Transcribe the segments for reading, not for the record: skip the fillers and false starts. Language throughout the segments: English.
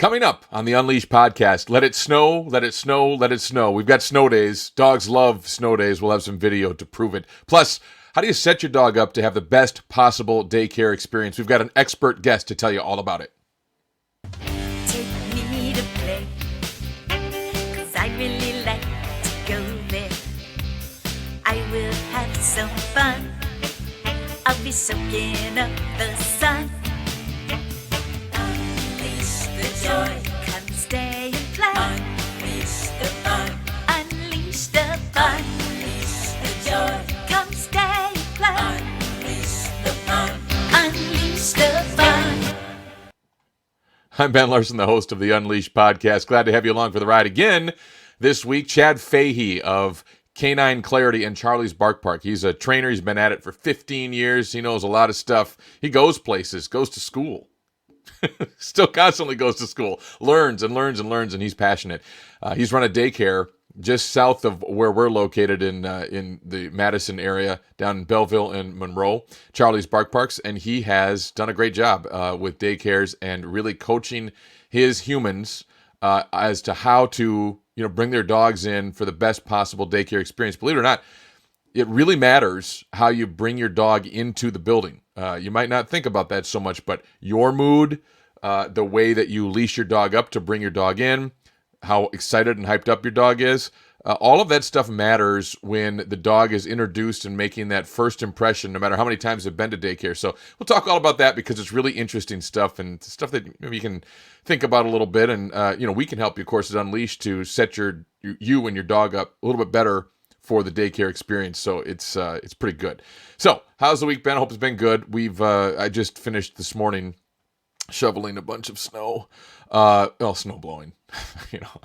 Coming up on the Unleashed podcast, let it snow, let it snow, let it snow. We've got snow days. Dogs love snow days. We'll have some video to prove it. Plus, how do you set your dog up to have the best possible daycare experience? We've got an expert guest to tell you all about it. Take me to play, 'cause I really like to go there. I will have some fun. I'll be soaking up the sun. Unleash the joy, come stay and play. Unleash the fun, unleash the fun. Unleash the joy, come stay and play. Unleash the fun, unleash the fun. I'm Ben Larson, the host of the Unleashed podcast. Glad to have you along for the ride again this week. Chad Fahey of Canine Clarity and Charlie's Bark Park. He's a trainer. He's been at it for 15 years. He knows a lot of stuff. He goes places, goes to school. Still constantly goes to school. Learns and learns and learns, and he's passionate. He's run a daycare just south of where we're located in the Madison area, down in Belleville and Monroe, Charlie's Bark Parks, and he has done a great job with daycares and really coaching his humans as to how to bring their dogs in for the best possible daycare experience. Believe it or not, it really matters how you bring your dog into the building. You might not think about that so much, but your mood, the way that you leash your dog up to bring your dog in, how excited and hyped up your dog is, all of that stuff matters when the dog is introduced and making that first impression, no matter how many times they've been to daycare. So we'll talk all about that because it's really interesting stuff and stuff that maybe you can think about a little bit. And, we can help you, of course, at Unleashed to set you and your dog up a little bit better for the daycare experience. So it's pretty good. So how's the week been? I hope it's been good. I just finished this morning shoveling a bunch of snow. Snow blowing.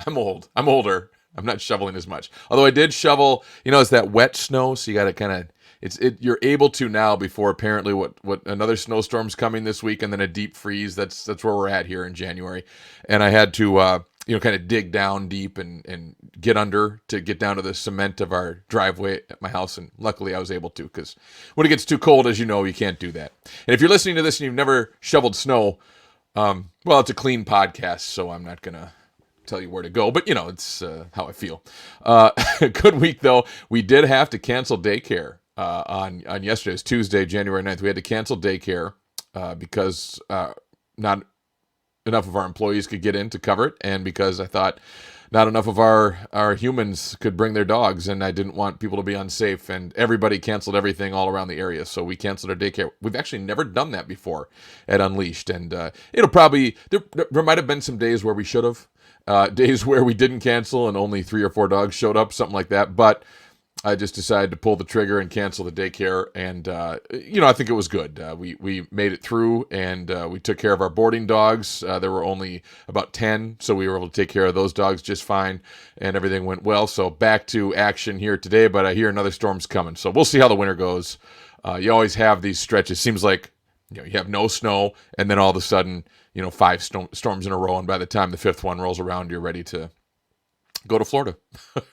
I'm older. I'm not shoveling as much. Although I did shovel, it's that wet snow, so you got to kind of, you're able to now before apparently what another snowstorm's coming this week and then a deep freeze. That's where we're at here in January. And I had to, kind of dig down deep and get under to get down to the cement of our driveway at my house. And luckily I was able to, because when it gets too cold, as you know, you can't do that. And if you're listening to this and you've never shoveled snow, it's a clean podcast, so I'm not going to tell you where to go, but it's how I feel. Good week though. We did have to cancel daycare on yesterday. It was Tuesday, January 9th. We had to cancel daycare because not enough of our employees could get in to cover it, and because I thought not enough of our humans could bring their dogs, and I didn't want people to be unsafe, and everybody canceled everything all around the area, so we canceled our daycare. We've actually never done that before at Unleashed, and it'll probably, there might have been some days where we should have, days where we didn't cancel and only 3 or 4 dogs showed up, something like that, but I just decided to pull the trigger and cancel the daycare, and I think it was good. We made it through, and we took care of our boarding dogs. There were only about 10, so we were able to take care of those dogs just fine, and everything went well. So back to action here today, but I hear another storm's coming, so we'll see how the winter goes. You always have these stretches. Seems like you have no snow, and then all of a sudden, 5 storms in a row, and by the time the 5th one rolls around, you're ready to go to Florida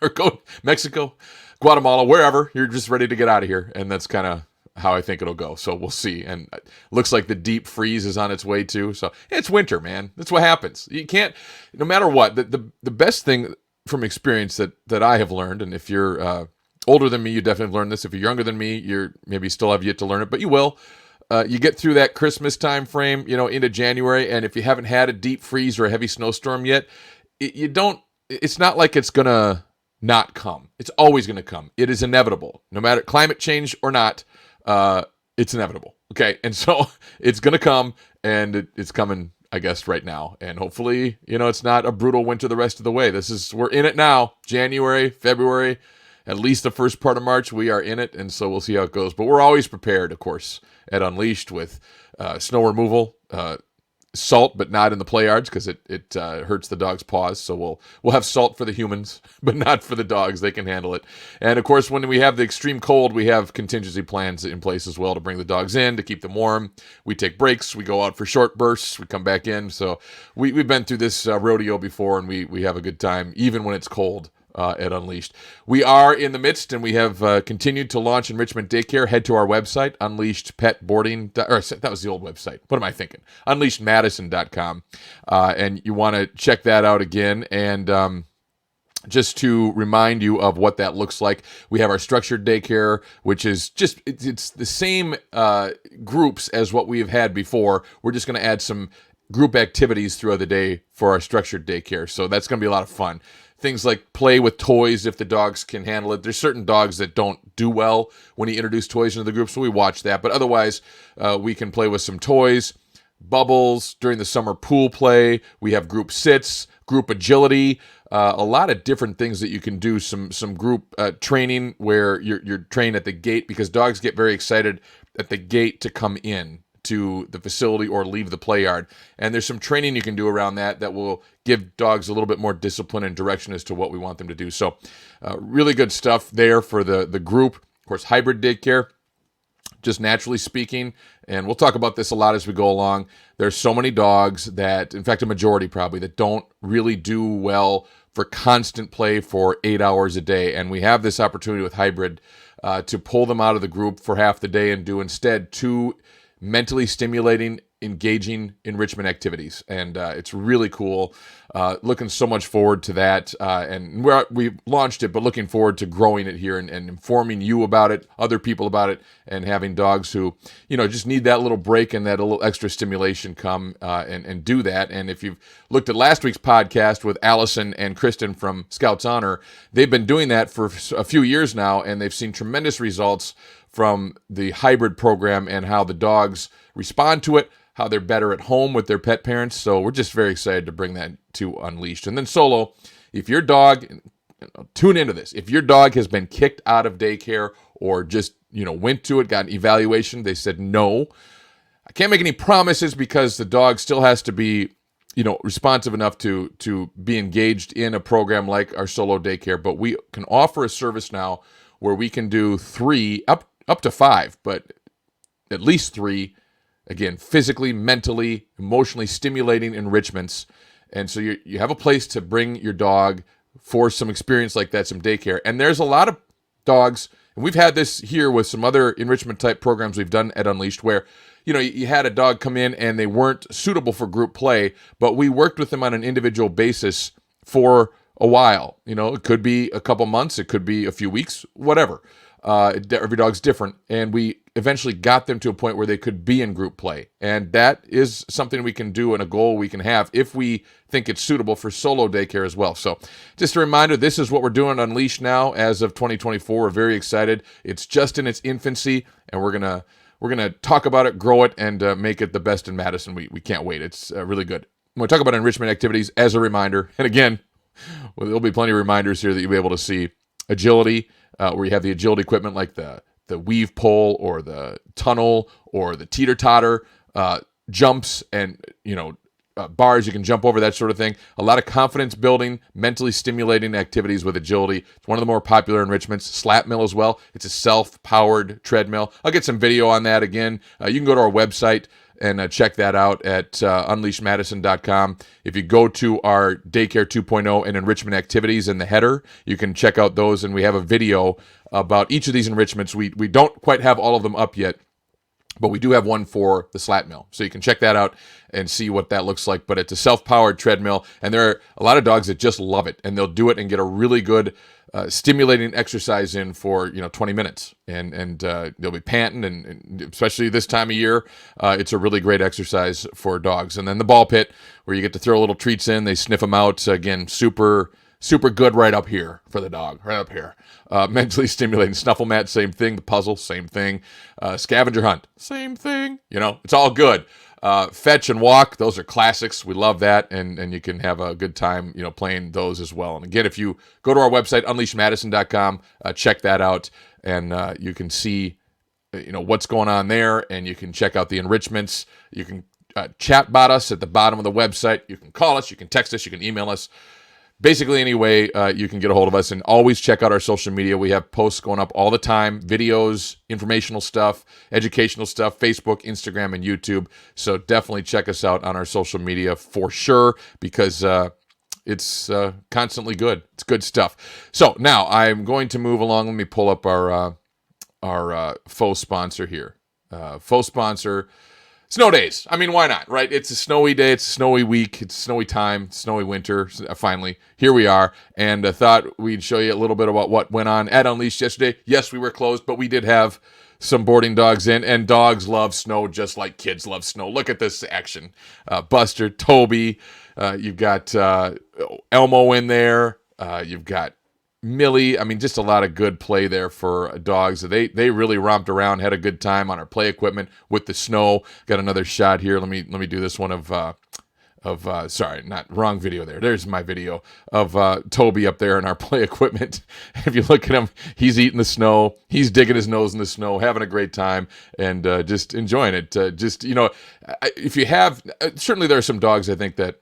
or go Mexico, Guatemala, wherever. You're just ready to get out of here. And that's kind of how I think it'll go. So we'll see. And it looks like the deep freeze is on its way too. So it's winter, man. That's what happens. You can't, no matter what, the best thing from experience that I have learned, and if you're older than me, you definitely learned this. If you're younger than me, you're maybe still have yet to learn it, but you will. You get through that Christmas time frame, into January. And if you haven't had a deep freeze or a heavy snowstorm yet, it's not like it's going to not come. It's always going to come. It is inevitable. No matter climate change or not, it's inevitable. Okay. And so it's going to come, and it's coming, I guess, right now. And hopefully, it's not a brutal winter the rest of the way. We're in it now. January, February, at least the first part of March, we are in it. And so we'll see how it goes. But we're always prepared, of course, at Unleashed with snow removal, salt, but not in the play yards because it hurts the dog's paws. So we'll have salt for the humans, but not for the dogs. They can handle it. And of course, when we have the extreme cold, we have contingency plans in place as well to bring the dogs in, to keep them warm. We take breaks. We go out for short bursts. We come back in. So we've been through this rodeo before, and we have a good time, even when it's cold. at Unleashed. We are in the midst, and we have continued to launch enrichment daycare. Head to our website, Unleashed Pet Boarding, or that was the old website. What am I thinking? UnleashedMadison.com. And you want to check that out again. And just to remind you of what that looks like, we have our structured daycare, which is just, it's the same groups as what we've had before. We're just going to add some group activities throughout the day for our structured daycare. So that's going to be a lot of fun. Things like play with toys if the dogs can handle it. There's certain dogs that don't do well when you introduce toys into the group, so we watch that. But otherwise, we can play with some toys, bubbles during the summer pool play. We have group sits, group agility, a lot of different things that you can do. Some group training where you're trained at the gate, because dogs get very excited at the gate to come in to the facility or leave the play yard. And there's some training you can do around that will give dogs a little bit more discipline and direction as to what we want them to do. So really good stuff there for the group. Of course, hybrid daycare, just naturally speaking, and we'll talk about this a lot as we go along. There's so many dogs that, in fact, a majority probably, that don't really do well for constant play for 8 hours a day. And we have this opportunity with hybrid to pull them out of the group for half the day and do instead 2 mentally stimulating, engaging enrichment activities. And it's really cool. Looking so much forward to that. And we've launched it, but looking forward to growing it here and informing you about it, other people about it, and having dogs who, just need that little break and that a little extra stimulation come and do that. And if you've looked at last week's podcast with Allison and Kristen from Scouts Honor, they've been doing that for a few years now, and they've seen tremendous results from the hybrid program and how the dogs respond to it, how they're better at home with their pet parents. So we're just very excited to bring that to Unleashed. And then Solo, if your dog, tune into this, if your dog has been kicked out of daycare or just, went to it, got an evaluation, they said no, I can't make any promises because the dog still has to be, responsive enough to be engaged in a program like our Solo daycare. But we can offer a service now where we can do 3, up to 5, but at least 3, again, physically, mentally, emotionally stimulating enrichments. And so you have a place to bring your dog for some experience like that, some daycare. And there's a lot of dogs, and we've had this here with some other enrichment type programs we've done at Unleashed, where you had a dog come in and they weren't suitable for group play, but we worked with them on an individual basis for a while. It could be a couple months, it could be a few weeks, whatever. Every dog's different, and we eventually got them to a point where they could be in group play. And that is something we can do and a goal we can have if we think it's suitable for Solo daycare as well. So just a reminder, this is what we're doing Unleashed now as of 2024. We're very excited. It's just in its infancy, and we're gonna talk about it, grow it, and make it the best in Madison. We can't wait. It's really good. When we talk about enrichment activities, as a reminder, and again, there'll be plenty of reminders here that you'll be able to see. Agility, where you have the agility equipment like the weave pole or the tunnel or the teeter-totter, jumps and, bars you can jump over, that sort of thing. A lot of confidence building, mentally stimulating activities with agility. It's one of the more popular enrichments. Slap mill as well. It's a self-powered treadmill. I'll get some video on that again. You can go to our website and check that out at unleashedmadison.com. If you go to our Daycare 2.0 and enrichment activities in the header, you can check out those, and we have a video about each of these enrichments. We don't quite have all of them up yet, but we do have one for the slap mill. So you can check that out and see what that looks like. But it's a self-powered treadmill, and there are a lot of dogs that just love it, and they'll do it and get a really good stimulating exercise in for 20 minutes, and they'll be panting, and especially this time of year, it's a really great exercise for dogs. And then the ball pit, where you get to throw little treats in, they sniff them out. Again, super good right up here for the dog, right up here. Mentally stimulating. Snuffle mat, same thing. The puzzle, same thing. Scavenger hunt, same thing. It's all good. Fetch and walk, those are classics. We love that, and you can have a good time, playing those as well. And again, if you go to our website, unleashedmadison.com, check that out, and you can see, what's going on there, and you can check out the enrichments. You can chat bot us at the bottom of the website. You can call us, you can text us, you can email us. Basically, any way you can get a hold of us, and always check out our social media. We have posts going up all the time, videos, informational stuff, educational stuff, Facebook, Instagram, and YouTube. So definitely check us out on our social media for sure, because it's constantly good. It's good stuff. So now I'm going to move along. Let me pull up our faux sponsor here. Faux sponsor, snow days. I mean, why not, right? It's a snowy day. It's a snowy week. It's snowy time. Snowy winter. Finally, here we are. And I thought we'd show you a little bit about what went on at Unleashed yesterday. Yes, we were closed, but we did have some boarding dogs in, and dogs love snow just like kids love snow. Look at this action. Buster, Toby, you've got Elmo in there. You've got Millie. I mean, just a lot of good play there for dogs. They really romped around, had a good time on our play equipment with the snow. Got another shot here. Let me do this one of sorry, not wrong video there. There's my video of Toby up there in our play equipment. If you look at him, he's eating the snow. He's digging his nose in the snow, having a great time, and just enjoying it. If you have, certainly there are some dogs, I think, that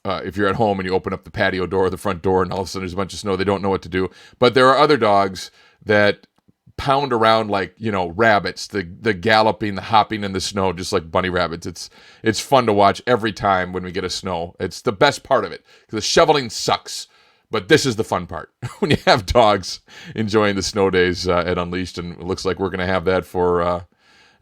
if you're at home and you open up the patio door or the front door and all of a sudden there's a bunch of snow, they don't know what to do. But there are other dogs that pound around like, rabbits, the galloping, the hopping in the snow, just like bunny rabbits. It's fun to watch every time when we get a snow. It's the best part of it. The shoveling sucks, but this is the fun part. When you have dogs enjoying the snow days at Unleashed, and it looks like we're going to have that for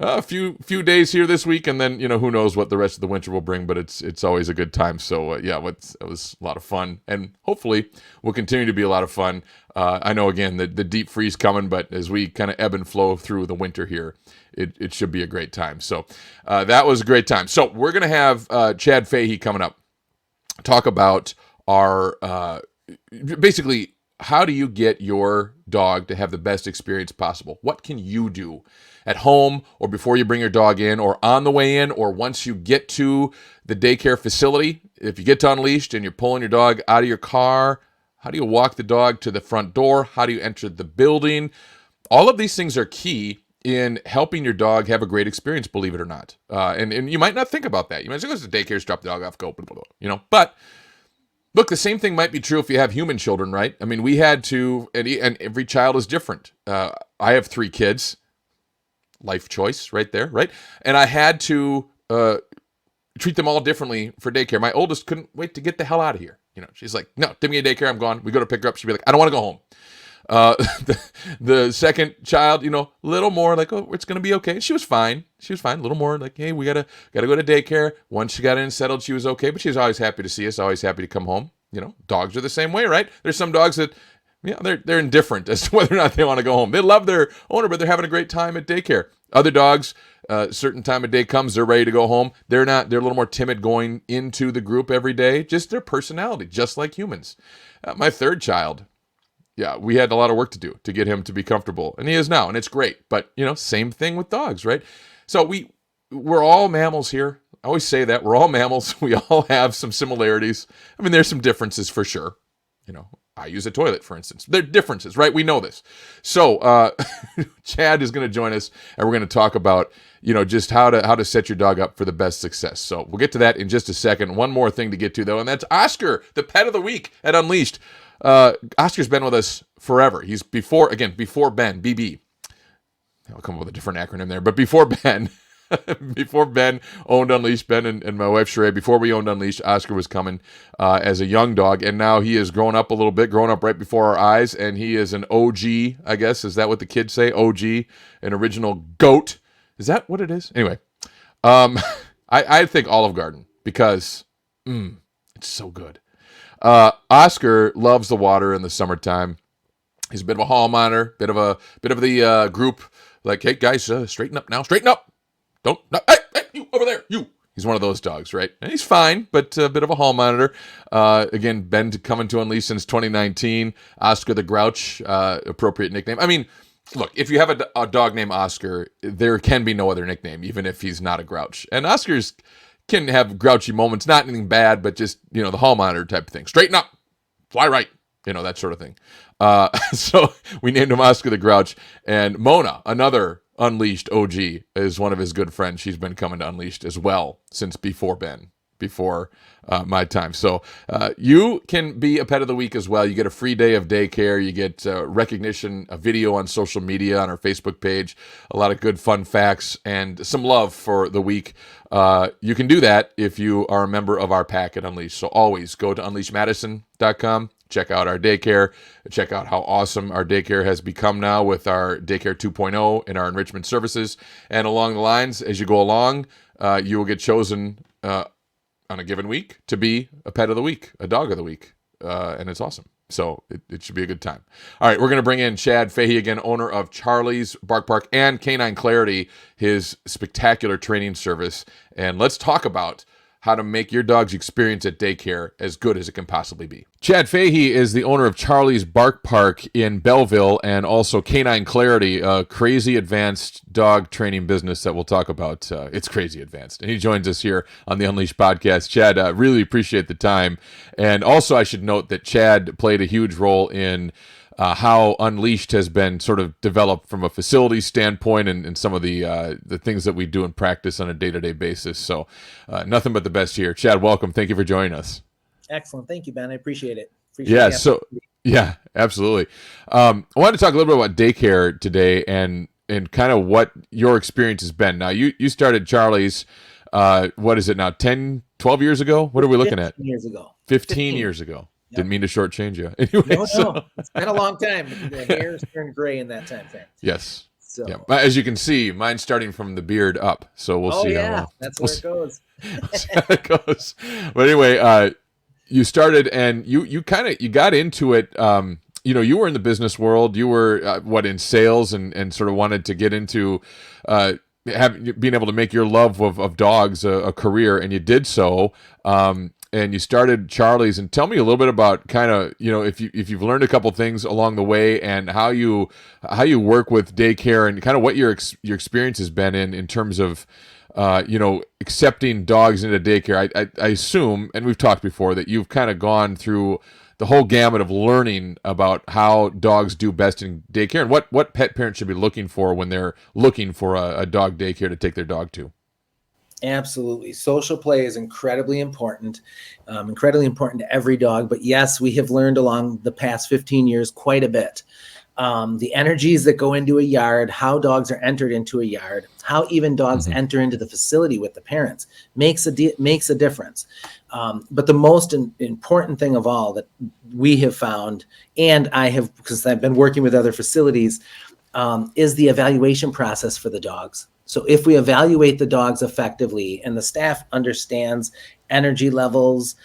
a few days here this week, and then who knows what the rest of the winter will bring, but it's always a good time. So it was a lot of fun, and hopefully will continue to be a lot of fun. I know again the deep freeze coming, but as we kind of ebb and flow through the winter here, it should be a great time. So that was a great time. So we're gonna have Chad Fahey coming up, talk about our basically how do you get your dog to have the best experience possible? What can you do at home, or before you bring your dog in, or on the way in, or once you get to the daycare facility? If you get to Unleashed and you're pulling your dog out of your car, how do you walk the dog to the front door? How do you enter the building? All of these things are key in helping your dog have a great experience, believe it or not. And you might not think about that. You might say, go to the daycare, drop the dog off, go, blah, blah, blah, But look, the same thing might be true if you have human children, right? I mean, we had to, and every child is different. I have 3 kids. Life choice right there, right? And I had to treat them all differently for daycare. My oldest couldn't wait to get the hell out of here. She's like, no, give me a daycare, I'm gone. We go to pick her up. She'd be like, I don't want to go home. The second child, little more like, oh, it's going to be okay. She was fine. A little more like, hey, we gotta go to daycare. Once she got in and settled, she was okay. But she was always happy to see us, always happy to come home. Dogs are the same way, right? There's some dogs that, they're indifferent as to whether or not they want to go home. They love their owner, but they're having a great time at daycare. Other dogs, certain time of day comes, they're ready to go home. They're not. They're a little more timid going into the group every day. Just their personality, just like humans. My third child, we had a lot of work to do to get him to be comfortable, and he is now, and it's great. But same thing with dogs, right? So we're all mammals here. I always say that we're all mammals. We all have some similarities. I mean, there's some differences for sure. I use a toilet, for instance. There are differences, right? We know this. So Chad is going to join us, and we're going to talk about, just how to set your dog up for the best success. So we'll get to that in just a second. One more thing to get to, though, and that's Oscar, the pet of the week at Unleashed. Oscar's been with us forever. He's before Ben, BB. I'll come up with a different acronym there, but before Ben. Before Ben owned Unleashed, Ben and my wife Sheree, before we owned Unleashed, Oscar was coming as a young dog, and now he has grown up a little bit, grown up right before our eyes, and he is an OG, I guess. Is that what the kids say? OG, an original goat. Is that what it is? Anyway, I think Olive Garden, because it's so good. Oscar loves the water in the summertime. He's a bit of a hall monitor, bit of the group, like, hey guys, straighten up now, straighten up. Don't, no, hey, you over there, you. He's one of those dogs, right? And he's fine, but a bit of a hall monitor. Again, Ben coming to Unleashed since 2019. Oscar the Grouch, appropriate nickname. I mean, look, if you have a dog named Oscar, there can be no other nickname, even if he's not a grouch. And Oscar's can have grouchy moments, not anything bad, but just, the hall monitor type of thing. Straighten up, fly right, that sort of thing. So we named him Oscar the Grouch. And Mona, another Unleashed OG, is one of his good friends. She's been coming to Unleashed as well since before Ben before my time. So you can be a pet of the week as well. You get a free day of daycare. You get recognition, a video on social media on our Facebook page, a lot of good fun facts, and some love for the week. You can do that if you are a member of our pack at Unleash. So always go to unleashmadison.com. Check out our daycare. Check out how awesome our daycare has become now with our Daycare 2.0 and our enrichment services. And along the lines, as you go along, you will get chosen on a given week to be a pet of the week, a dog of the week. And it's awesome. So it should be a good time. All right, we're going to bring in Chad Fahey again, owner of Charlie's Bark Park and Canine Clarity, his spectacular training service. And let's talk about how to make your dog's experience at daycare as good as it can possibly be. Chad Fahey is the owner of Charlie's Bark Park in Belleville and also Canine Clarity, a crazy advanced dog training business that we'll talk about. It's crazy advanced. And he joins us here on the Unleashed podcast. Chad, really appreciate the time. And also I should note that Chad played a huge role in how Unleashed has been sort of developed from a facility standpoint and some of the things that we do in practice on a day-to-day basis. So nothing but the best here. Chad, welcome. Thank you for joining us. Excellent. Thank you, Ben. I appreciate it. Yeah, absolutely. I wanted to talk a little bit about daycare today and kind of what your experience has been. Now, you started Charlie's, what is it now, 10, 12 years ago? What are we looking at? 15 years ago. 15 years ago. Yep. Didn't mean to shortchange you. Anyway, No. It's been a long time. The hair's turned gray in that time frame. Yes. So. Yeah. As you can see, mine's starting from the beard up. So we'll see. That's where it goes. We'll see how it goes. But anyway, you started and you got into it. You were in the business world. You were in sales and sort of wanted to get into being able to make your love of dogs a career, and you did so. And you started Charlie's, and tell me a little bit about kind of, if you've learned a couple things along the way and how you work with daycare and kind of what your experience has been in terms of, accepting dogs into daycare. I assume, and we've talked before, that you've kind of gone through the whole gamut of learning about how dogs do best in daycare and what pet parents should be looking for when they're looking for a dog daycare to take their dog to. Absolutely. Social play is incredibly important to every dog. But yes, we have learned along the past 15 years quite a bit. The energies that go into a yard, how dogs are entered into a yard, how even dogs enter into the facility with the parents makes a difference. But the most important thing of all that we have found, and I have, because I've been working with other facilities, is the evaluation process for the dogs. So if we evaluate the dogs effectively and the staff understands energy levels,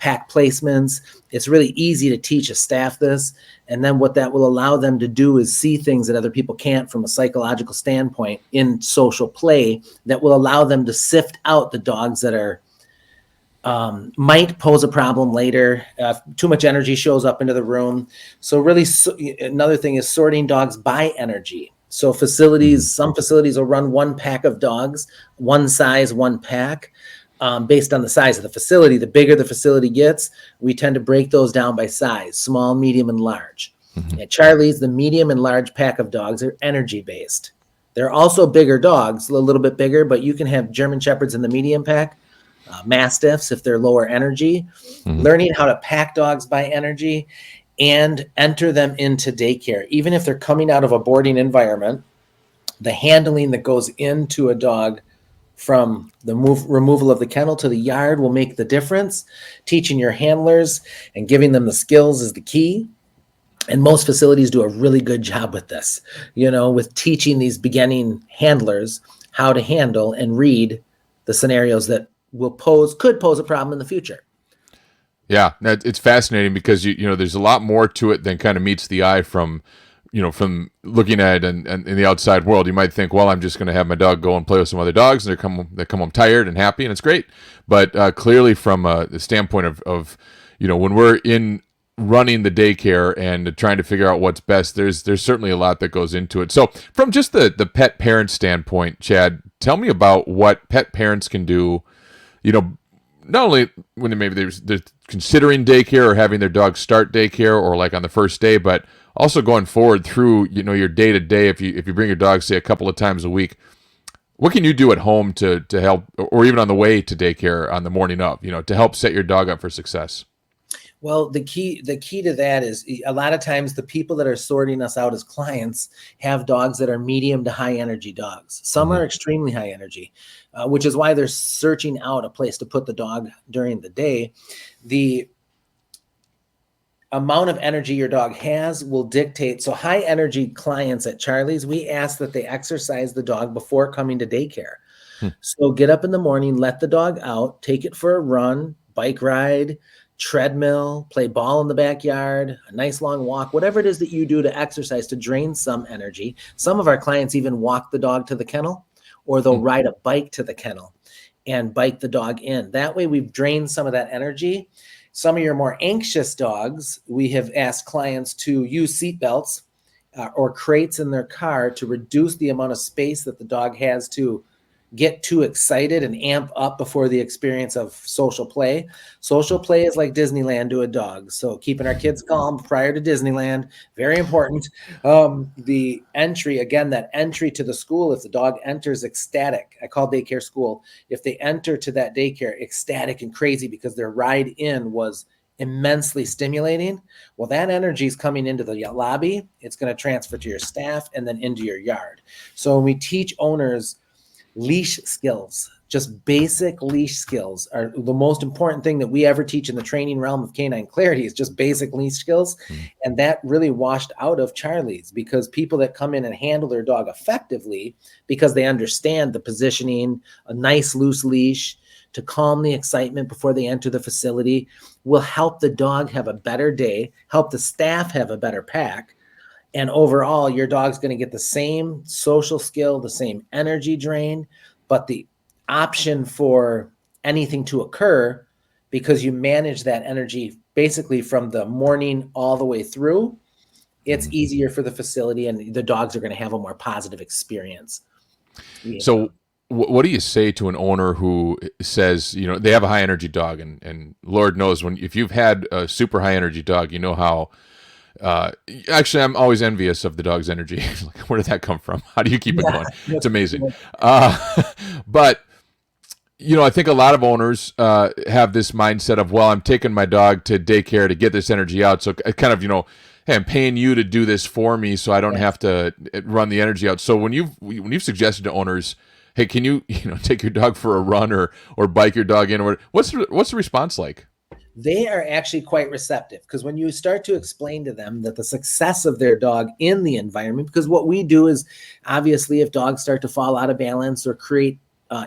pack placements, it's really easy to teach a staff this. And then what that will allow them to do is see things that other people can't from a psychological standpoint in social play that will allow them to sift out the dogs that are might pose a problem later. Too much energy shows up into the room. So really another thing is sorting dogs by energy. So some facilities will run one pack of dogs, one size, one pack, based on the size of the facility. The bigger the facility gets, we tend to break those down by size, small, medium, and large. At Charlie's, the medium and large pack of dogs are energy based. They're also bigger dogs, a little bit bigger, but you can have German Shepherds in the medium pack, Mastiffs if they're lower energy, learning how to pack dogs by energy and enter them into daycare. Even if they're coming out of a boarding environment, the handling that goes into a dog from the removal of the kennel to the yard will make the difference. Teaching your handlers and giving them the skills is the key. And most facilities do a really good job with this, with teaching these beginning handlers how to handle and read the scenarios that could pose a problem in the future. Yeah, it's fascinating because there's a lot more to it than kind of meets the eye from looking at it and in the outside world. You might think, well, I'm just going to have my dog go and play with some other dogs, and they come home tired and happy, and it's great. But clearly, from the standpoint of when we're in running the daycare and trying to figure out what's best, there's certainly a lot that goes into it. So, from just the pet parent standpoint, Chad, tell me about what pet parents can do. Not only when they're considering daycare or having their dog start daycare or like on the first day, but also going forward through your day to day. If you bring your dog, say, a couple of times a week, What can you do at home to help, or even on the way to daycare on the morning of, to help set your dog up for success? Well, the key to that is a lot of times the people that are sorting us out as clients have dogs that are medium to high energy dogs. Some Mm-hmm. are extremely high energy, which is why they're searching out a place to put the dog during the day. The amount of energy your dog has will dictate. So high energy clients at Charlie's, we ask that they exercise the dog before coming to daycare. Hmm. So get up in the morning, let the dog out, take it for a run, bike ride, treadmill, play ball in the backyard, a nice long walk, whatever it is that you do to exercise to drain some energy. Some of our clients even walk the dog to the kennel, or they'll Hmm. ride a bike to the kennel and bike the dog in. That way we've drained some of that energy. Some of your more anxious dogs, we have asked clients to use seat belts or crates in their car to reduce the amount of space that the dog has to get too excited and amp up before the experience of social play. Social play is like Disneyland to a dog. So keeping our kids calm prior to Disneyland, very important. The entry, again, that entry to the school, if the dog enters ecstatic, I call daycare school, if they enter to that daycare ecstatic and crazy because their ride in was immensely stimulating, well, that energy is coming into the lobby. It's going to transfer to your staff and then into your yard. So when we teach owners leash skills, just basic leash skills are the most important thing that we ever teach in the training realm of canine clarity is just basic leash skills. And that really washed out of Charlie's because people that come in and handle their dog effectively because they understand the positioning, a nice loose leash to calm the excitement before they enter the facility will help the dog have a better day, help the staff have a better pack. And overall, your dog's going to get the same social skill, the same energy drain, but the option for anything to occur because you manage that energy basically from the morning all the way through, it's easier for the facility and the dogs are going to have a more positive experience. So, what do you say to an owner who says, they have a high energy dog, and Lord knows if you've had a super high energy dog, you know how. Actually, I'm always envious of the dog's energy. Like, where did that come from? How do you keep it going? It's amazing. But I think a lot of owners have this mindset of, well, I'm taking my dog to daycare to get this energy out. So kind of, hey, I'm paying you to do this for me, so I don't have to run the energy out. So when you've suggested to owners, hey, can you take your dog for a run or bike your dog in, or what's the response like? They are actually quite receptive because when you start to explain to them that the success of their dog in the environment, because what we do is obviously if dogs start to fall out of balance or create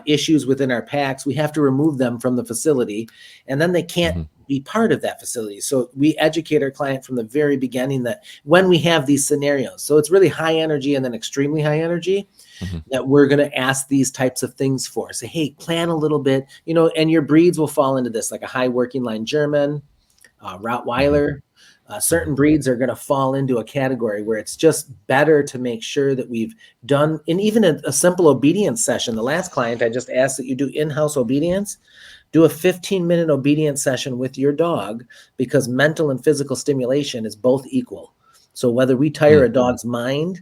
issues within our packs, we have to remove them from the facility and then they can't be part of that facility. So we educate our client from the very beginning that when we have these scenarios, so it's really high energy and then extremely high energy, that we're going to ask these types of things for. Say, hey, plan a little bit, and your breeds will fall into this, like a high working line German, Rottweiler. Certain breeds are going to fall into a category where it's just better to make sure that we've done, and even a simple obedience session. The last client, I just asked that you do in-house obedience. Do a 15-minute obedience session with your dog because mental and physical stimulation is both equal. So whether we tire a dog's mind,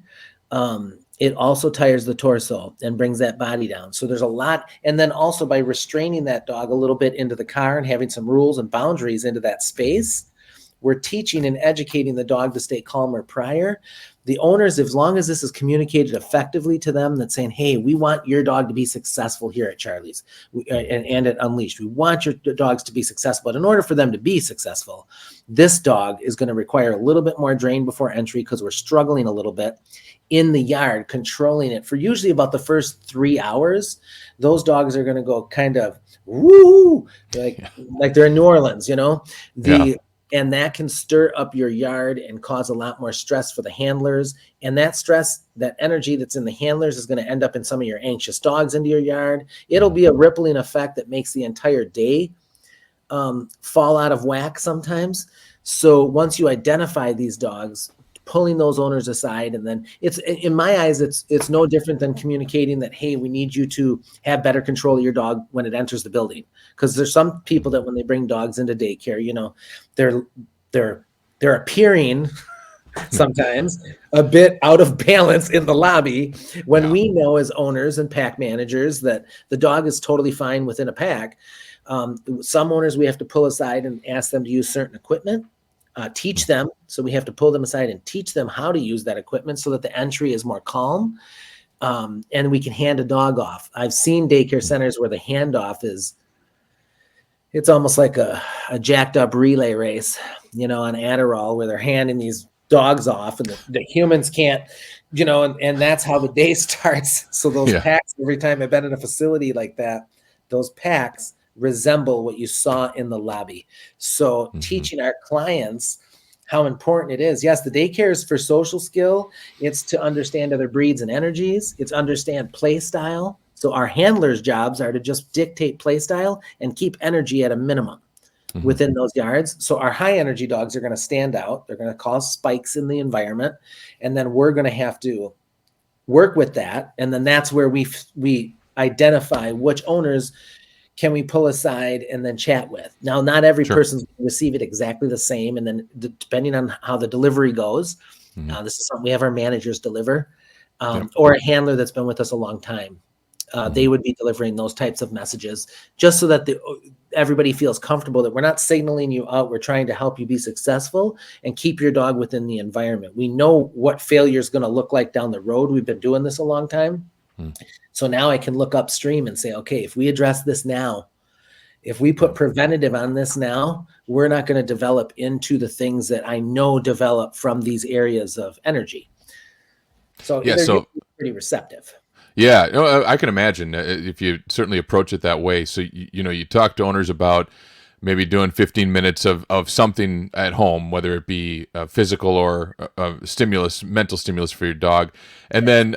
it also tires the torso and brings that body down. So there's a lot. And then also by restraining that dog a little bit into the car and having some rules and boundaries into that space, we're teaching and educating the dog to stay calmer prior. The owners, as long as this is communicated effectively to them, that's saying, hey, we want your dog to be successful here at Charlie's and at Unleashed. We want your dogs to be successful. But in order for them to be successful, this dog is going to require a little bit more drain before entry because we're struggling a little bit in the yard, controlling it for usually about the first 3 hours. Those dogs are going to go kind of woo, like they're in New Orleans, and that can stir up your yard and cause a lot more stress for the handlers. And that stress, that energy that's in the handlers is going to end up in some of your anxious dogs into your yard. It'll be a rippling effect that makes the entire day fall out of whack sometimes. So once you identify these dogs, pulling those owners aside, and then it's, in my eyes, it's no different than communicating that, hey, we need you to have better control of your dog when it enters the building. Because there's some people that when they bring dogs into daycare, they're appearing sometimes a bit out of balance in the lobby when Yeah. we know as owners and pack managers that the dog is totally fine within a pack. Some owners we have to pull aside and ask them to use certain equipment, teach them. So we have to pull them aside and teach them how to use that equipment so that the entry is more calm. And we can hand a dog off. I've seen daycare centers where the handoff it's almost like a jacked up relay race, on Adderall, where they're handing these dogs off and the humans can't, and that's how the day starts. So those packs, every time I've been in a facility like that, those packs resemble what you saw in the lobby. So teaching our clients how important it is. Yes, the daycare is for social skill. It's to understand other breeds and energies. It's understand play style. So our handlers' jobs are to just dictate play style and keep energy at a minimum within those yards. So our high energy dogs are going to stand out. They're going to cause spikes in the environment. And then we're going to have to work with that. And then that's where we identify which owners can we pull aside and then chat with. Now, not every person's going to receive it exactly the same. And then depending on how the delivery goes, this is something we have our managers deliver, or a handler that's been with us a long time. They would be delivering those types of messages just so that everybody feels comfortable that we're not signaling you out. We're trying to help you be successful and keep your dog within the environment. We know what failure is going to look like down the road. We've been doing this a long time. So now I can look upstream and say, okay, if we address this now, if we put preventative on this now, we're not going to develop into the things that I know develop from these areas of energy. So they're pretty receptive. Yeah, no, I can imagine if you certainly approach it that way. So, you talk to owners about maybe doing 15 minutes of something at home, whether it be physical or stimulus, mental stimulus for your dog. And then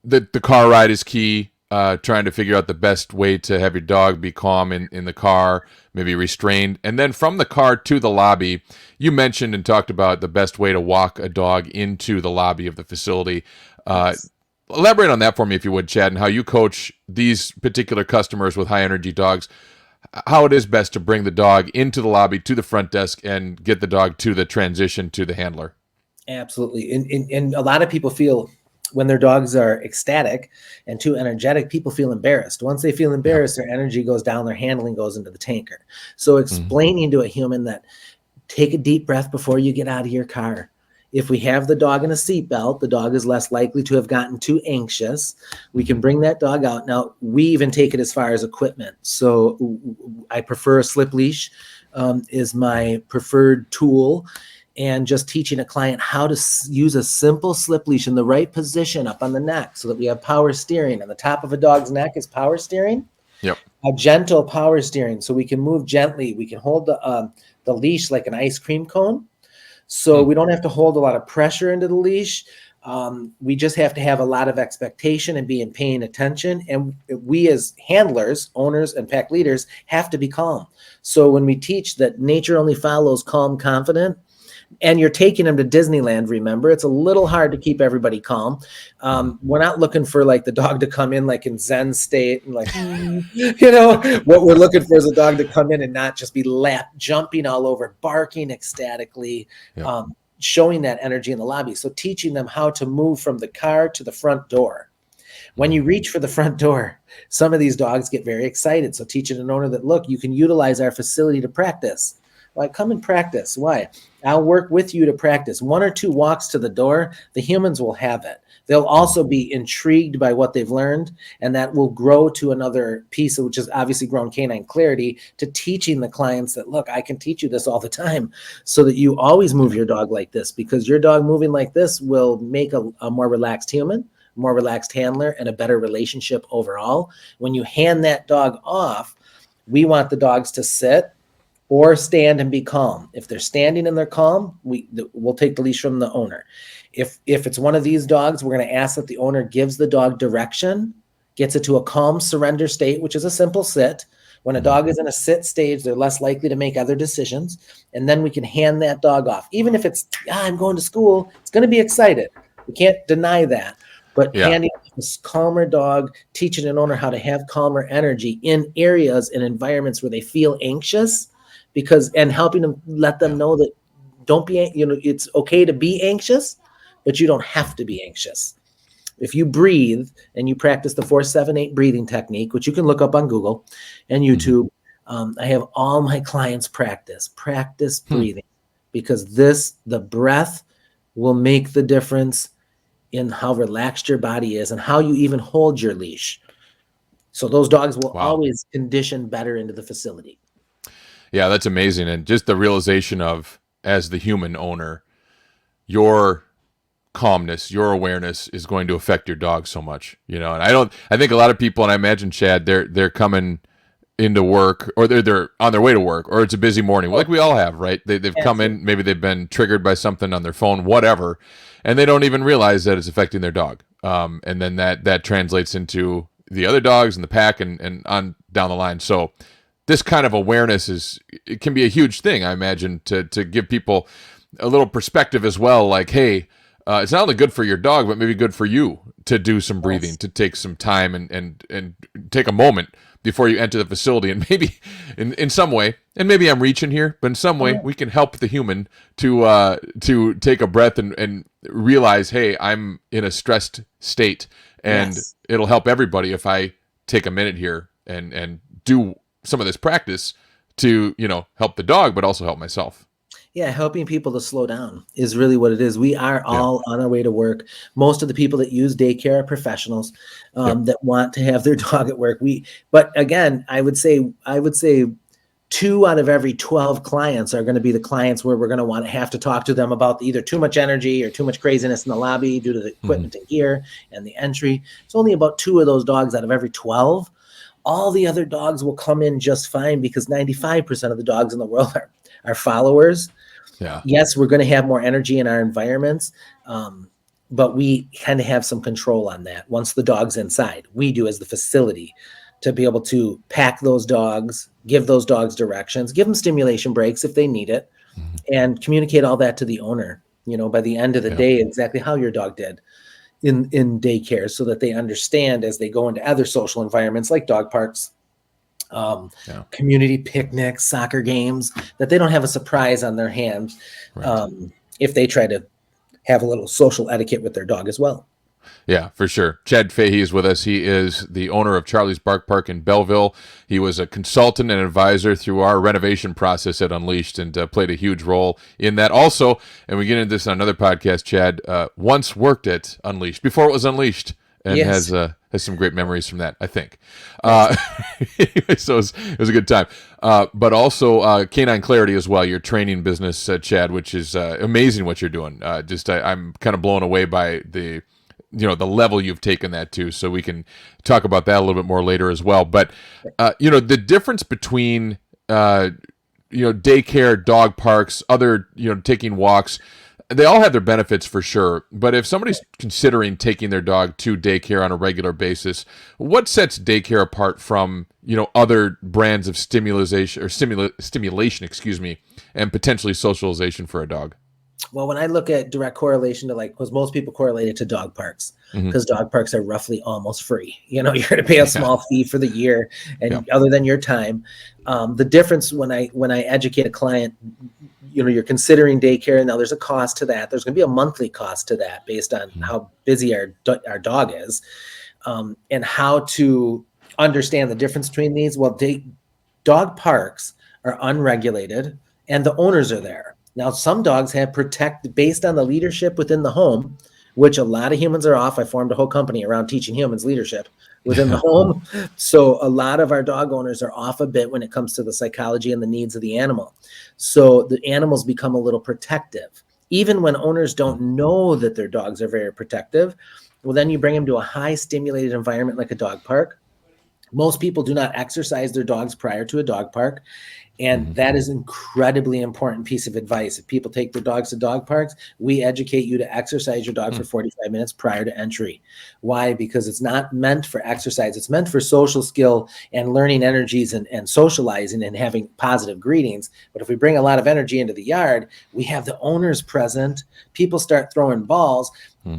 the car ride is key, trying to figure out the best way to have your dog be calm in the car, maybe restrained. And then from the car to the lobby, you mentioned and talked about the best way to walk a dog into the lobby of the facility. Yes. Elaborate on that for me, if you would, Chad, and how you coach these particular customers with high energy dogs, how it is best to bring the dog into the lobby to the front desk and get the dog to the transition to the handler. Absolutely. And a lot of people feel when their dogs are ecstatic and too energetic, people feel embarrassed. Once they feel embarrassed, their energy goes down, their handling goes into the tanker. So explaining to a human that take a deep breath before you get out of your car. If we have the dog in a seatbelt, the dog is less likely to have gotten too anxious. We can bring that dog out. Now, we even take it as far as equipment. So I prefer a slip leash is my preferred tool. And just teaching a client how to use a simple slip leash in the right position up on the neck so that we have power steering. On the top of a dog's neck is power steering. Yep. A gentle power steering. So we can move gently. We can hold the leash like an ice cream cone. So we don't have to hold a lot of pressure into the leash. We just have to have a lot of expectation and be paying attention. And we as handlers, owners, and pack leaders have to be calm. So when we teach that nature only follows calm, confident, and you're taking them to Disneyland, remember, it's a little hard to keep everybody calm. We're not looking for like the dog to come in like in Zen state and like, what we're looking for is a dog to come in and not just be jumping all over, barking ecstatically, showing that energy in the lobby. So teaching them how to move from the car to the front door. When you reach for the front door, some of these dogs get very excited. So teaching an owner that, look, you can utilize our facility to practice. Like, come and practice. Why? I'll work with you to practice. 1 or 2 walks to the door, the humans will have it. They'll also be intrigued by what they've learned, and that will grow to another piece, which is obviously grown canine clarity, to teaching the clients that, look, I can teach you this all the time so that you always move your dog like this, because your dog moving like this will make a more relaxed human, more relaxed handler, and a better relationship overall. When you hand that dog off, we want the dogs to sit or stand and be calm. If they're standing and they're calm, we'll take the leash from the owner. If it's one of these dogs, we're going to ask that the owner gives the dog direction, gets it to a calm surrender state, which is a simple sit. When a dog is in a sit stage, they're less likely to make other decisions. And then we can hand that dog off. Even if it's, I'm going to school, it's going to be excited. We can't deny that. But handing this calmer dog, teaching an owner how to have calmer energy in areas and environments where they feel anxious, and helping them, let them know that don't be, it's okay to be anxious, but you don't have to be anxious. If you breathe and you practice the 4-7-8 breathing technique, which you can look up on Google and YouTube, I have all my clients practice breathing, because the breath will make the difference in how relaxed your body is and how you even hold your leash. So those dogs will always condition better into the facility. Yeah, that's amazing. And just the realization of, as the human owner, your calmness, your awareness is going to affect your dog so much, and I think a lot of people, and I imagine, Chad, they're coming into work, or they're on their way to work, or it's a busy morning, like we all have, right? They've come in, maybe they've been triggered by something on their phone, whatever, and they don't even realize that it's affecting their dog. And then that translates into the other dogs in the pack and on down the line. So this kind of awareness it can be a huge thing, I imagine, to give people a little perspective as well. Like, hey, it's not only good for your dog, but maybe good for you to do some breathing, to take some time and take a moment before you enter the facility. And maybe in some way, and maybe I'm reaching here, but in some way we can help the human to take a breath and realize, hey, I'm in a stressed state, and it'll help everybody if I take a minute here and do some of this practice to, help the dog, but also help myself. Yeah, helping people to slow down is really what it is. We are all on our way to work. Most of the people that use Daycare are professionals that want to have their dog at work. But again, I would say 2 out of every 12 clients are going to be the clients where we're going to have to talk to them about either too much energy or too much craziness in the lobby due to the equipment and gear and the entry. It's only about 2 of those dogs out of every 12. All the other dogs will come in just fine, because 95% of the dogs in the world are followers. Yeah. Yes, we're going to have more energy in our environments, but we kind of have some control on that once the dog's inside. We do, as the facility, to be able to pack those dogs, give those dogs directions, give them stimulation breaks if they need it, and communicate all that to the owner, by the end of the day, exactly how your dog did in daycare, so that they understand as they go into other social environments like dog parks, community picnics, soccer games, that they don't have a surprise on their hands if they try to have a little social etiquette with their dog as well. Yeah, for sure. Chad Fahey is with us. He is the owner of Charlie's Bark Park in Belleville. He was a consultant and advisor through our renovation process at Unleashed, and played a huge role in that also. And we get into this on another podcast. Chad once worked at Unleashed before it was Unleashed, and has some great memories from that, I think. So it was a good time. But also Canine Clarity as well, your training business, Chad, which is amazing what you're doing. I'm kind of blown away by the level you've taken that to. So we can talk about that a little bit more later as well. But the difference between daycare, dog parks, other taking walks, they all have their benefits for sure. But if somebody's considering taking their dog to daycare on a regular basis, what sets daycare apart from other brands of stimulation, and potentially socialization for a dog? Well, when I look at direct correlation to, because most people correlate it to dog parks, because dog parks are roughly almost free. You're going to pay a small fee for the year, and other than your time, the difference when I educate a client, you're considering daycare. Now there's a cost to that. There's going to be a monthly cost to that based on how busy our dog is, and how to understand the difference between these. Well, dog parks are unregulated, and the owners are there. Now, some dogs have based on the leadership within the home, which a lot of humans are off. I formed a whole company around teaching humans leadership within the home. So a lot of our dog owners are off a bit when it comes to the psychology and the needs of the animal. So the animals become a little protective. Even when owners don't know that their dogs are very protective, well, then you bring them to a high stimulated environment like a dog park. Most people do not exercise their dogs prior to a dog park. And that is an incredibly important piece of advice. If people take their dogs to dog parks, we educate you to exercise your dog for 45 minutes prior to entry. Why? Because it's not meant for exercise. It's meant for social skill and learning energies and socializing and having positive greetings. But if we bring a lot of energy into the yard, we have the owners present, people start throwing balls,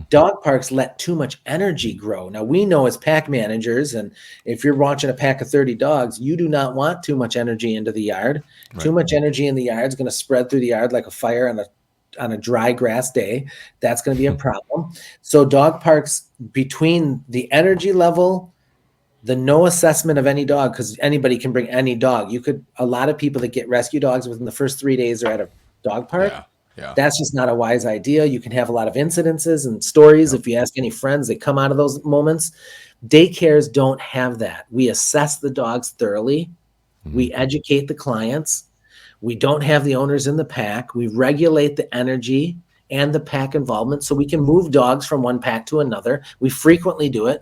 Dog parks let too much energy grow. Now, we know as pack managers, and if you're watching a pack of 30 dogs, you do not want too much energy into the yard. Right. Too much energy in the yard is going to spread through the yard like a fire on a dry grass day. That's going to be a problem. So dog parks, between the energy level, the no assessment of any dog, because anybody can bring any dog. A lot of people that get rescue dogs within the first 3 days are at a dog park. Yeah. That's just not a wise idea. You can have a lot of incidences and stories. If you ask any friends, they come out of those moments. Daycares don't have that. We assess the dogs thoroughly. We educate the clients. We don't have the owners in the pack. We regulate the energy and the pack involvement so we can move dogs from one pack to another. We frequently do it.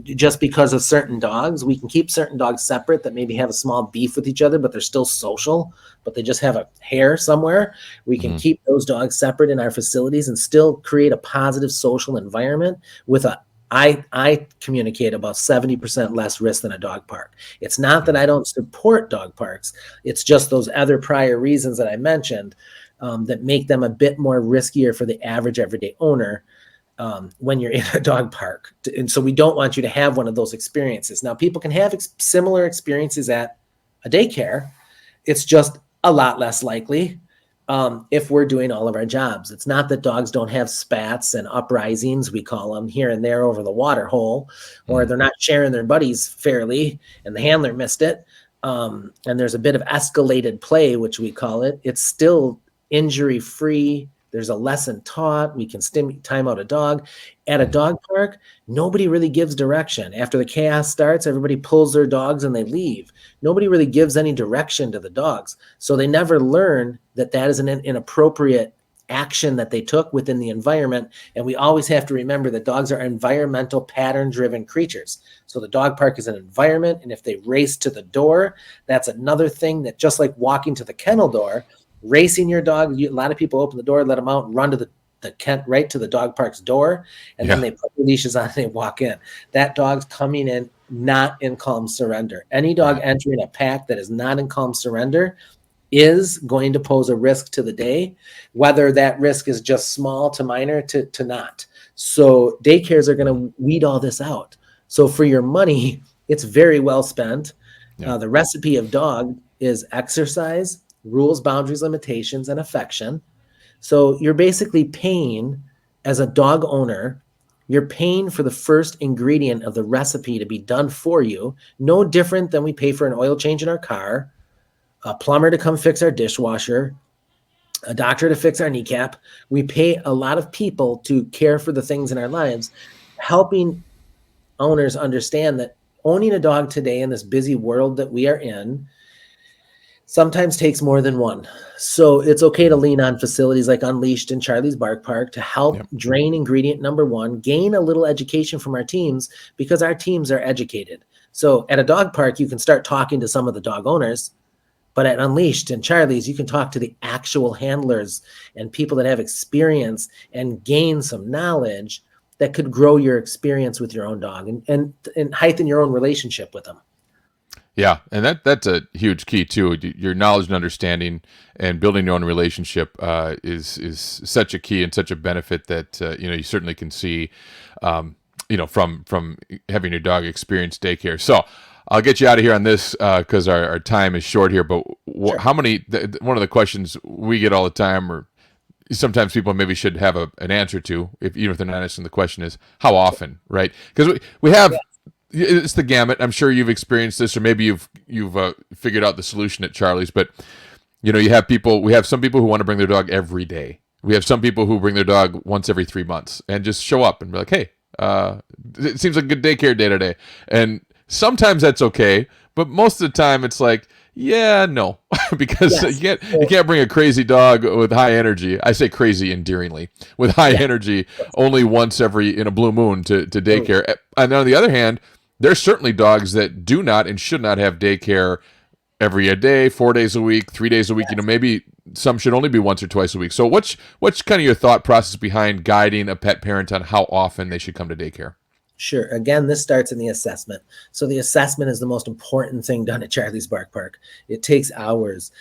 Just because of certain dogs, we can keep certain dogs separate that maybe have a small beef with each other, but they're still social, but they just have a hair somewhere. We can keep those dogs separate in our facilities and still create a positive social environment with I communicate about 70% less risk than a dog park. It's not that I don't support dog parks. It's just those other prior reasons that I mentioned that make them a bit more riskier for the average everyday owner when you're in a dog park. And so we don't want you to have one of those experiences. Now, people can have similar experiences at a daycare. It's just a lot less likely if we're doing all of our jobs. It's not that dogs don't have spats and uprisings, we call them, here and there over the water hole, or they're not sharing their buddies fairly and the handler missed it. And there's a bit of escalated play, which we call it. It's still injury-free. There's a lesson taught. We can time out a dog. At a dog park, nobody really gives direction. After the chaos starts, everybody pulls their dogs and they leave. Nobody really gives any direction to the dogs. So they never learn that is an inappropriate action that they took within the environment. And we always have to remember that dogs are environmental pattern-driven creatures. So the dog park is an environment, and if they race to the door, that's another thing that, just like walking to the kennel door, racing your dog, a lot of people open the door, let them out, and run to the right to the dog park's door, and then they put the leashes on and they walk in. That dog's coming in not in calm surrender. Any dog entering a pack that is not in calm surrender is going to pose a risk to the day, whether that risk is just small to minor to not. So daycares are going to weed all this out. So for your money, it's very well spent. The recipe of dog is exercise, rules, boundaries, limitations, and affection. So you're basically paying, as a dog owner, you're paying for the first ingredient of the recipe to be done for you, no different than we pay for an oil change in our car, a plumber to come fix our dishwasher, a doctor to fix our kneecap. We pay a lot of people to care for the things in our lives, helping owners understand that owning a dog today in this busy world that we are in sometimes takes more than one. So it's okay to lean on facilities like Unleashed and Charlie's Bark Park to help drain ingredient number one, gain a little education from our teams, because our teams are educated. So at a dog park, you can start talking to some of the dog owners, but at Unleashed and Charlie's, you can talk to the actual handlers and people that have experience and gain some knowledge that could grow your experience with your own dog and heighten your own relationship with them. Yeah, and that's a huge key too. Your knowledge and understanding and building your own relationship is such a key and such a benefit that you certainly can see from having your dog experience daycare. So I'll get you out of here on this because our time is short here. But how many? One of the questions we get all the time, or sometimes people maybe should have an answer to, even if they're not answering the question, is how often, right? Because we have. It's the gamut. I'm sure you've experienced this, or maybe you've figured out the solution at Charlie's. But you have people. We have some people who want to bring their dog every day. We have some people who bring their dog once every 3 months and just show up and be like, "Hey, it seems like a good daycare day today." And sometimes that's okay, but most of the time it's like, yeah, no, because you can't bring a crazy dog with high energy. I say crazy endearingly, with high energy only once in a blue moon to daycare. And on the other hand, there's certainly dogs that do not and should not have daycare every day, 4 days a week, 3 days a week. Maybe some should only be once or twice a week. So what's kind of your thought process behind guiding a pet parent on how often they should come to daycare? Sure. Again, this starts in the assessment. So the assessment is the most important thing done at Charlie's Bark Park. It takes hours,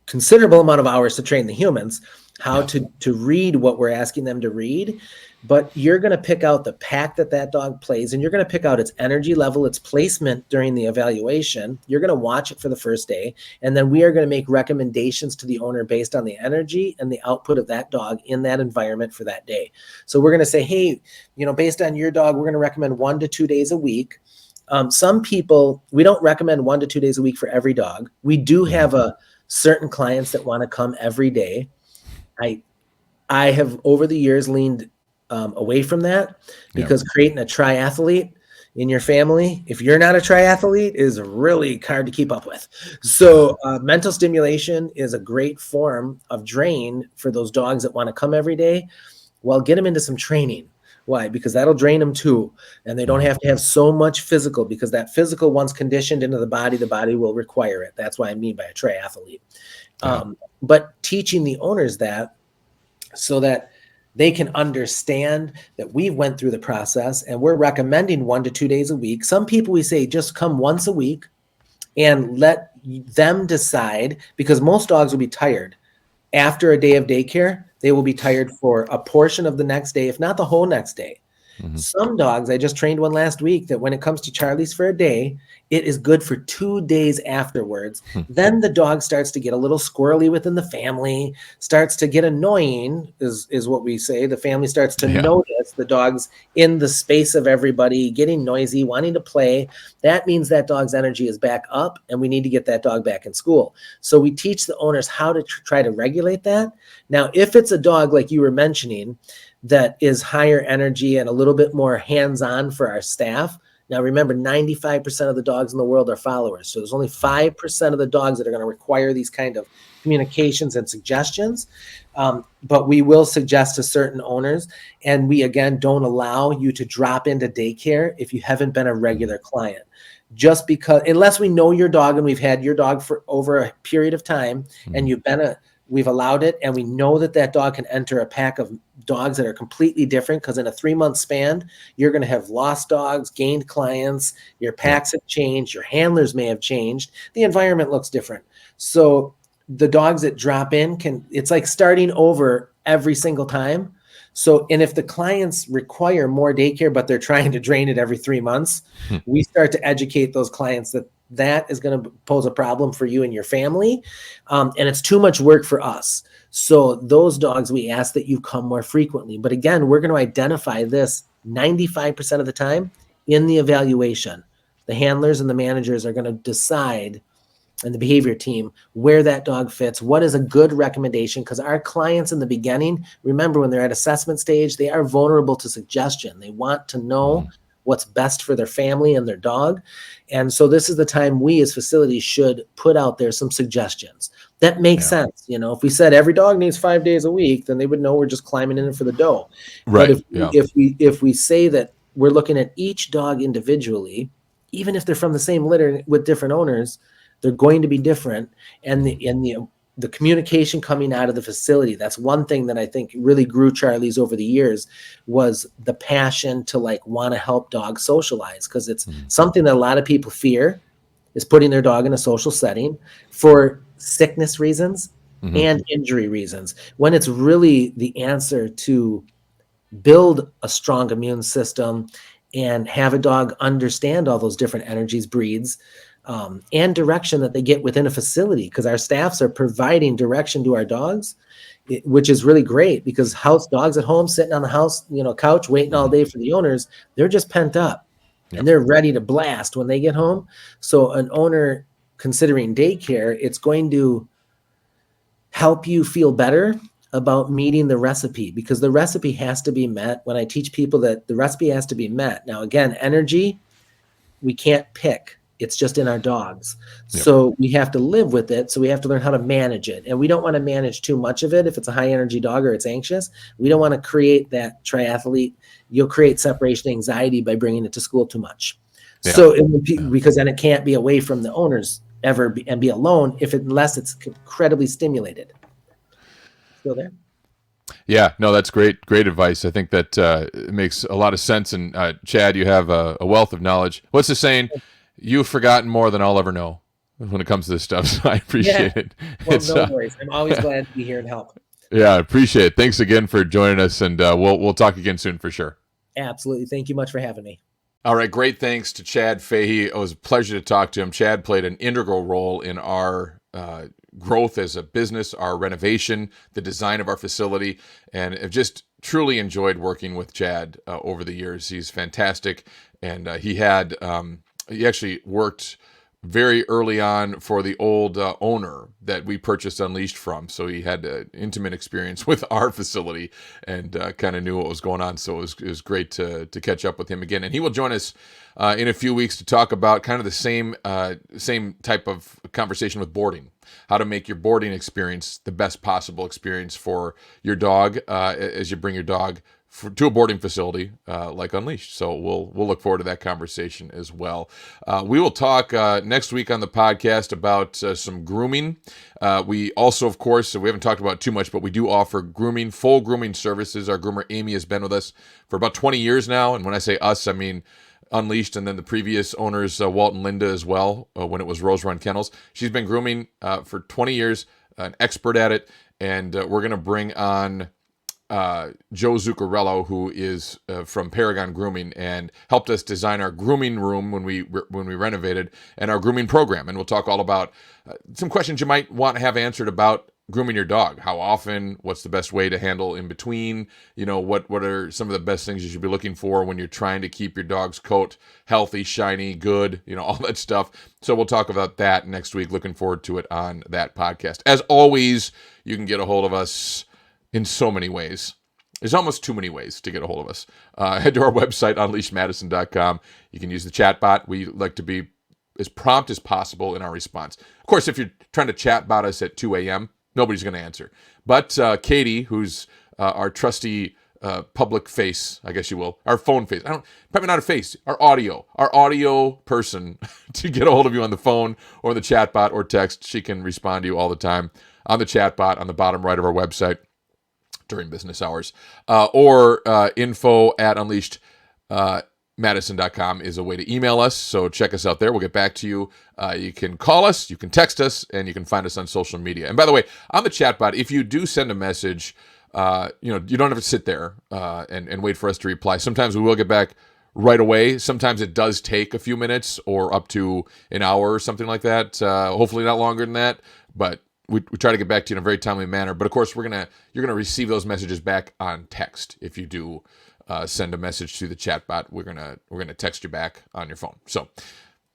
considerable amount of hours to train the humans. how to read what we're asking them to read. But you're going to pick out the pack that dog plays, and you're going to pick out its energy level, its placement during the evaluation. You're going to watch it for the first day, and then we are going to make recommendations to the owner based on the energy and the output of that dog in that environment for that day. So we're going to say, hey, based on your dog, we're going to recommend 1 to 2 days a week. Some people, we don't recommend 1 to 2 days a week for every dog. We do have certain clients that want to come every day. I have over the years leaned away from that because creating a triathlete in your family, if you're not a triathlete, is really hard to keep up with. So mental stimulation is a great form of drain for those dogs that want to come every day. Well, get them into some training. Why? Because that'll drain them too. And they don't have to have so much physical, because that physical, once conditioned into the body will require it. That's what I mean by a triathlete. But teaching the owners that, so that they can understand that we went through the process and we're recommending 1 to 2 days a week. Some people, we say, just come once a week and let them decide, because most dogs will be tired after a day of daycare. They will be tired for a portion of the next day, if not the whole next day. Some dogs, I just trained one last week, that when it comes to Charlie's for a day, it is good for 2 days afterwards. Then the dog starts to get a little squirrely within the family, starts to get annoying, is what we say. The family starts to notice the dog's in the space of everybody, getting noisy, wanting to play. That means that dog's energy is back up, and we need to get that dog back in school. So we teach the owners how to try to regulate that. Now, if it's a dog like you were mentioning, that is higher energy and a little bit more hands-on for our staff. Now, remember, 95% of the dogs in the world are followers. So there's only 5% of the dogs that are going to require these kind of communications and suggestions. But we will suggest to certain owners, and we, again, don't allow you to drop into daycare if you haven't been a regular client. Just because, unless we know your dog and we've had your dog for over a period of time, and we've allowed it, and we know that dog can enter a pack of dogs that are completely different, because in a 3-month span, you're going to have lost dogs, gained clients, your packs have changed, your handlers may have changed, the environment looks different. So the dogs that drop in it's like starting over every single time. So, and if the clients require more daycare, but they're trying to drain it every 3 months, we start to educate those clients that is going to pose a problem for you and your family. And it's too much work for us. So those dogs, we ask that you come more frequently. But again, we're going to identify this 95% of the time in the evaluation. The handlers and the managers are going to decide, and the behavior team, where that dog fits, what is a good recommendation. Because our clients in the beginning, remember, when they're at assessment stage, they are vulnerable to suggestion. They want to know what's best for their family and their dog. And so this is the time we as facilities should put out there some suggestions. That makes sense. If we said every dog needs 5 days a week, then they would know we're just climbing in for the dough. Right. But if we say that we're looking at each dog individually, even if they're from the same litter with different owners, they're going to be different. And the communication coming out of the facility, that's one thing that I think really grew Charlie's over the years, was the passion to want to help dogs socialize. Because it's something that a lot of people fear, is putting their dog in a social setting for sickness reasons and injury reasons, when it's really the answer to build a strong immune system and have a dog understand all those different energies, breeds, and direction that they get within a facility. Because our staffs are providing direction to our dogs, which is really great, because house dogs at home sitting on the house, couch, waiting all day for the owners, they're just pent up and they're ready to blast when they get home. So an owner considering daycare, it's going to help you feel better about meeting the recipe, because the recipe has to be met. When I teach people that the recipe has to be met. Now, again, energy, we can't pick. It's just in our dogs. So we have to live with it. So we have to learn how to manage it. And we don't want to manage too much of it. If it's a high energy dog or it's anxious, we don't want to create that triathlete. You'll create separation anxiety by bringing it to school too much. So because then it can't be away from the owners and be alone unless it's incredibly stimulated. Still there? Yeah, no, that's great advice. I think that it makes a lot of sense. And Chad, you have a wealth of knowledge. What's the saying? You've forgotten more than I'll ever know when it comes to this stuff. So I appreciate it. Well, no worries. I'm always glad to be here and help. Yeah, I appreciate it. Thanks again for joining us, and we'll talk again soon for sure. Absolutely. Thank you much for having me. All right, great thanks to Chad Fahey. It was a pleasure to talk to him. Chad played an integral role in our growth as a business, our renovation, the design of our facility, and I've just truly enjoyed working with Chad over the years. He's fantastic, and he actually worked very early on for the old owner that we purchased Unleashed from. So he had an intimate experience with our facility and kind of knew what was going on. So it was great to catch up with him again. And he will join us in a few weeks to talk about kind of the same type of conversation with boarding, how to make your boarding experience the best possible experience for your dog as you bring your dog to a boarding facility like Unleashed. So we'll look forward to that conversation as well. We will talk next week on the podcast about some grooming. We also, of course, we haven't talked about it too much, but we do offer grooming, full grooming services. Our groomer Amy has been with us for about 20 years now, and when I say us, I mean Unleashed and then the previous owners, Walt and Linda as well, when it was Rose Run Kennels. She's been grooming for 20 years, an expert at it, and we're going to bring on Joe Zuccarello, who is from Paragon Grooming and helped us design our grooming room when we renovated, and our grooming program. And we'll talk all about some questions you might want to have answered about grooming your dog. How often? What's the best way to handle in between? What are some of the best things you should be looking for when you're trying to keep your dog's coat healthy, shiny, good, all that stuff. So we'll talk about that next week. Looking forward to it on that podcast. As always, you can get a hold of us in so many ways. There's almost too many ways to get a hold of us. Head to our website, unleashedmadison.com. You can use the chat bot. We like to be as prompt as possible in our response. Of course, if you're trying to chat bot us at 2 a.m., nobody's going to answer. But Katie, who's our trusty public face, I guess you will, our phone face. Probably not a face, our audio person to get a hold of you on the phone or the chat bot or text. She can respond to you all the time on the chat bot on the bottom right of our website during business hours, or info at unleashedmadison.com is a way to email us. So check us out there. We'll get back to you. You can call us, you can text us, and you can find us on social media. And by the way, on the chatbot, if you do send a message, you don't have to sit there and wait for us to reply. Sometimes we will get back right away. Sometimes it does take a few minutes or up to an hour or something like that. Hopefully not longer than that, but we try to get back to you in a very timely manner. But of course, you're gonna receive those messages back on text if you do send a message to the chat bot. We're gonna text you back on your phone. So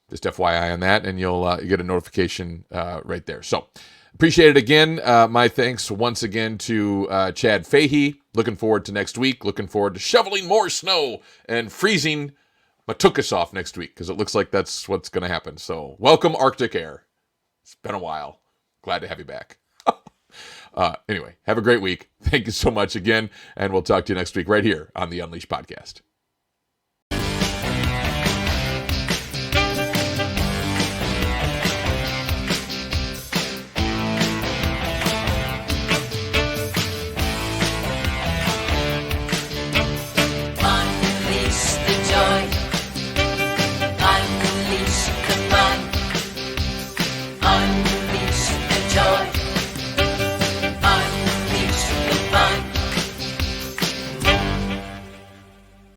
just FYI on that, and you'll get a notification right there. So appreciate it again. My thanks once again to Chad Fahey. Looking forward to next week. Looking forward to shoveling more snow and freezing Matukas off next week, because it looks like that's what's going to happen. So welcome Arctic air. It's been a while. Glad to have you back. Anyway, have a great week. Thank you so much again, and we'll talk to you next week right here on the Unleashed Podcast.